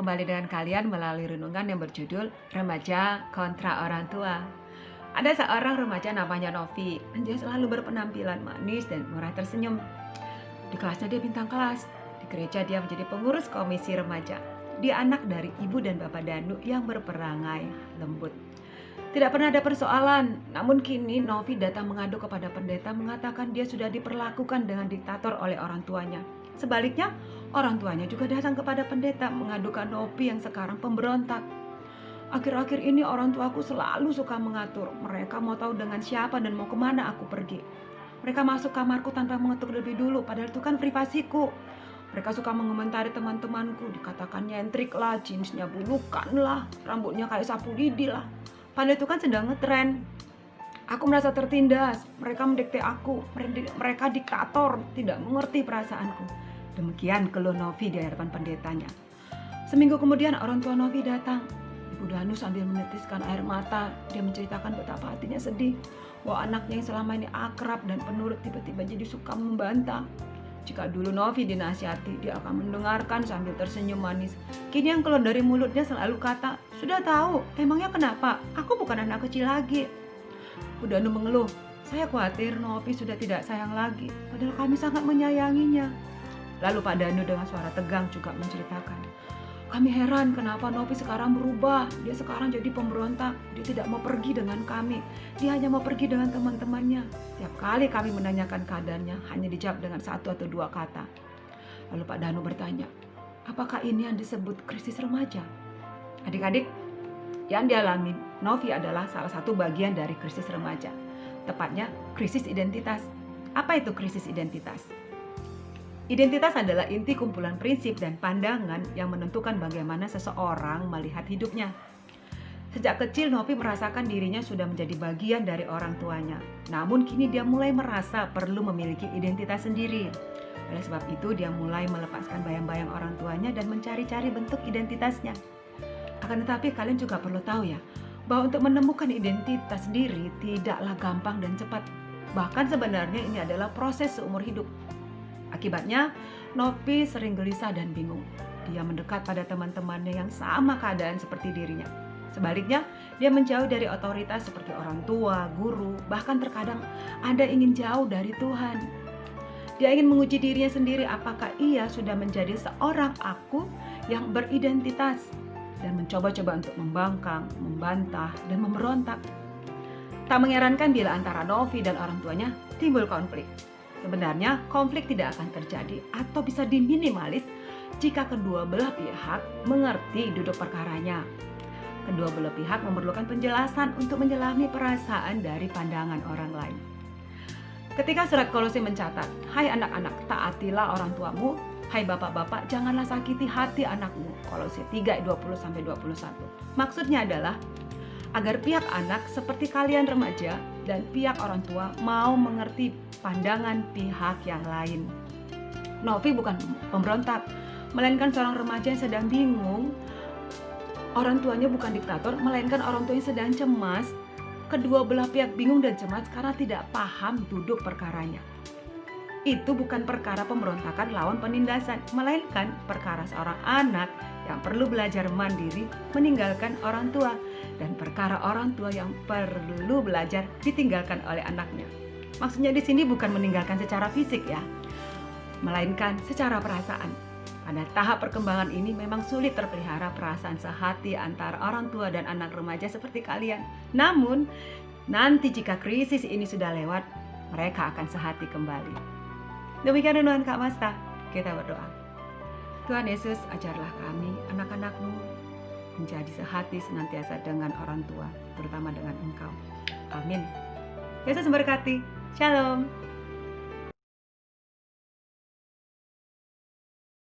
kembali dengan kalian melalui renungan yang berjudul Remaja kontra Orang Tua. Ada seorang remaja namanya Novi. Dia selalu berpenampilan manis dan murah tersenyum. Di kelasnya dia bintang kelas. Di gereja dia menjadi pengurus komisi remaja. Dia anak dari ibu dan bapak Danu yang berperangai lembut. Tidak pernah ada persoalan, namun kini Novi datang mengadu kepada pendeta mengatakan dia sudah diperlakukan dengan diktator oleh orang tuanya. Sebaliknya, orang tuanya juga datang kepada pendeta mengadukan Novi yang sekarang pemberontak. Akhir-akhir ini orang tuaku selalu suka mengatur. Mereka mau tahu dengan siapa dan mau kemana aku pergi. Mereka masuk kamarku tanpa mengetuk lebih dulu, padahal itu kan privasiku. Mereka suka mengomentari teman-temanku, dikatakan nyentrik lah, jeansnya bulukan lah, rambutnya kayak sapu lidi lah. Padahal itu kan sedang ngetren. Aku merasa tertindas, mereka mendikte aku, mereka diktator, tidak mengerti perasaanku. Demikian keluh Novi di hadapan pendetanya. Seminggu kemudian orang tua Novi datang. Ibu Danu sambil menitiskan air mata, dia menceritakan betapa hatinya sedih bahwa anaknya yang selama ini akrab dan penurut tiba-tiba jadi suka membantah. Jika dulu Novi dinasihati, dia akan mendengarkan sambil tersenyum manis. Kini yang keluar dari mulutnya selalu kata, "Sudah tahu, emangnya kenapa? Aku bukan anak kecil lagi." Bu Danu mengeluh, "Saya khawatir Novi sudah tidak sayang lagi, padahal kami sangat menyayanginya." Lalu Pak Danu dengan suara tegang juga menceritakan, "Kami heran kenapa Novi sekarang berubah. Dia sekarang jadi pemberontak. Dia tidak mau pergi dengan kami. Dia hanya mau pergi dengan teman-temannya. Tiap kali kami menanyakan keadaannya, hanya dijawab dengan 1 atau 2 kata." Lalu Pak Danu bertanya, "Apakah ini yang disebut krisis remaja?" Adik-adik, yang dialami Novi adalah salah satu bagian dari krisis remaja. Tepatnya, krisis identitas. Apa itu krisis identitas? Identitas adalah inti kumpulan prinsip dan pandangan yang menentukan bagaimana seseorang melihat hidupnya. Sejak kecil Novi merasakan dirinya sudah menjadi bagian dari orang tuanya. Namun kini dia mulai merasa perlu memiliki identitas sendiri. Oleh sebab itu dia mulai melepaskan bayang-bayang orang tuanya dan mencari-cari bentuk identitasnya. Akan tetapi kalian juga perlu tahu ya, bahwa untuk menemukan identitas sendiri tidaklah gampang dan cepat. Bahkan sebenarnya ini adalah proses seumur hidup. Akibatnya, Novi sering gelisah dan bingung. Dia mendekat pada teman-temannya yang sama keadaan seperti dirinya. Sebaliknya, dia menjauh dari otoritas seperti orang tua, guru, bahkan terkadang ada ingin jauh dari Tuhan. Dia ingin menguji dirinya sendiri apakah ia sudah menjadi seorang aku yang beridentitas dan mencoba-coba untuk membangkang, membantah, dan memberontak. Tak mengherankan bila antara Novi dan orang tuanya timbul konflik. Sebenarnya konflik tidak akan terjadi atau bisa diminimalis jika kedua belah pihak mengerti duduk perkaranya. Kedua belah pihak memerlukan penjelasan untuk menyelami perasaan dari pandangan orang lain. Ketika surat Kolose mencatat, "Hai anak-anak, taatilah orang tuamu. Hai bapak-bapak, janganlah sakiti hati anakmu." Kolose 3 ayat 20-21. Maksudnya adalah agar pihak anak seperti kalian remaja dan pihak orang tua mau mengerti pandangan pihak yang lain. Novi bukan pemberontak, melainkan seorang remaja yang sedang bingung. Orang tuanya bukan diktator, melainkan orang tuanya sedang cemas. Kedua belah pihak bingung dan cemas karena tidak paham duduk perkaranya. Itu bukan perkara pemberontakan lawan penindasan, melainkan perkara seorang anak yang perlu belajar mandiri meninggalkan orang tua, dan perkara orang tua yang perlu belajar ditinggalkan oleh anaknya. Maksudnya di sini bukan meninggalkan secara fisik ya, melainkan secara perasaan. Pada tahap perkembangan ini memang sulit terpelihara perasaan sehati antara orang tua dan anak remaja seperti kalian. Namun, nanti jika krisis ini sudah lewat, mereka akan sehati kembali. Demikian renungan Kak Masta. Kita berdoa. Tuhan Yesus, ajarlah kami, anak-anak-Mu, menjadi sehati senantiasa dengan orang tua, terutama dengan Engkau. Amin. Yesus memberkati. Shalom.